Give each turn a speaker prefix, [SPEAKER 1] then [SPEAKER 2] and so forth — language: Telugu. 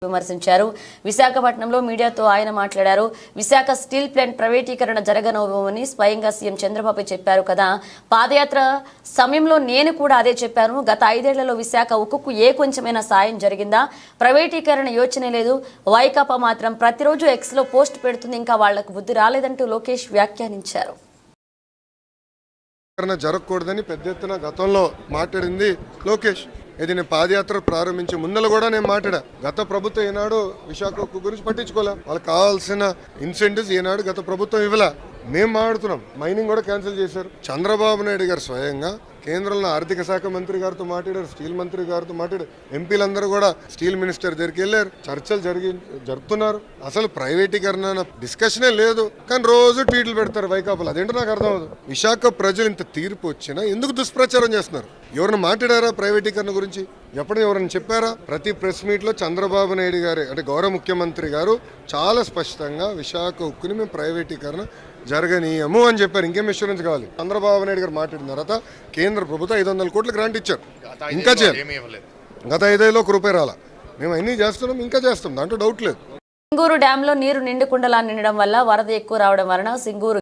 [SPEAKER 1] విమర్శించారు. విశాఖపట్నంలో మీడియాతో ఆయన మాట్లాడారు. విశాఖ స్టీల్ ప్లాంట్ ప్రైవేటీకరణ జరగనని స్వయంగా సీఎం చంద్రబాబు చెప్పారు కదా. పాదయాత్ర సమయంలో నేను కూడా అదే చెప్పాను. గత 5 ఏళ్లలో విశాఖ ఉక్కుకు ఏ కొంచెమైనా సాయం జరిగిందా? ప్రైవేటీకరణ యోచనే లేదు. వైకాపా మాత్రం ప్రతిరోజు ఎక్స్లో పోస్ట్ పెడుతుంది. ఇంకా వాళ్లకు బుద్ధి రాలేదంటూ లోకేష్ వ్యాఖ్యానించారు.
[SPEAKER 2] జరగకూడదని పెద్ద ఎత్తున గతంలో మాట్లాడింది లోకేష్. ఇది నేను పాదయాత్ర ప్రారంభించే ముందర కూడా నేను మాట్లాడా. గత ప్రభుత్వం ఈనాడు విశాఖ ఉక్కు గురించి పట్టించుకోలే. వాళ్ళకి కావాల్సిన ఇన్సెంటివ్స్ ఈనాడు గత ప్రభుత్వం ఇవ్వలే. మేము మాట్లాడుతున్నాం. మైనింగ్ కూడా క్యాన్సిల్ చేశారు. చంద్రబాబు నాయుడు గారు స్వయంగా కేంద్రంలో ఆర్థిక శాఖ మంత్రి గారితో మాట్లాడారు, స్టీల్ మంత్రి గారితో మాట్లాడారు. ఎంపీలందరూ కూడా స్టీల్ మినిస్టర్ దగ్గరికి వెళ్ళారు. చర్చలు జరుపుతున్నారు. అసలు ప్రైవేటీకరణ డిస్కషనే లేదు. కానీ రోజు ట్వీట్లు పెడతారు వైకాపాలు. అదేంటో నాకు అర్థం అవ్వదు. విశాఖ ప్రజలు ఇంత తీర్పు వచ్చినా ఎందుకు దుష్ప్రచారం చేస్తున్నారు? ఎవరైనా మాట్లాడారా ప్రైవేటీకరణ గురించి? ఎప్పుడు ఎవరైనా చెప్పారా? ప్రతి ప్రెస్ మీట్లో చంద్రబాబు నాయుడు గారు అంటే గౌరవ ముఖ్యమంత్రి గారు చాలా స్పష్టంగా విశాఖ ఉక్కుని మేము ప్రైవేటీకరణ జరగనీయము అని చెప్పారు. ఇంకేం ఇన్సూరెన్స్ కావాలి? చంద్రబాబు నాయుడు గారు మాట్లాడిన తర్వాత కేంద్ర ప్రభుత్వం 500 కోట్ల గ్రాంట్ ఇచ్చారు. ఇంకా చేయాలి. గత 5 ఏళ్ళలో ₹1 రాలా. మేము అన్నీ చేస్తున్నాం, ఇంకా చేస్తాం, దాంట్లో డౌట్ లేదు.
[SPEAKER 1] సింగూరు డ్యాంలో నీరు నిండుకుండలా నిండడం వల్ల వరద ఎక్కువ రావడం వలన సింగూరు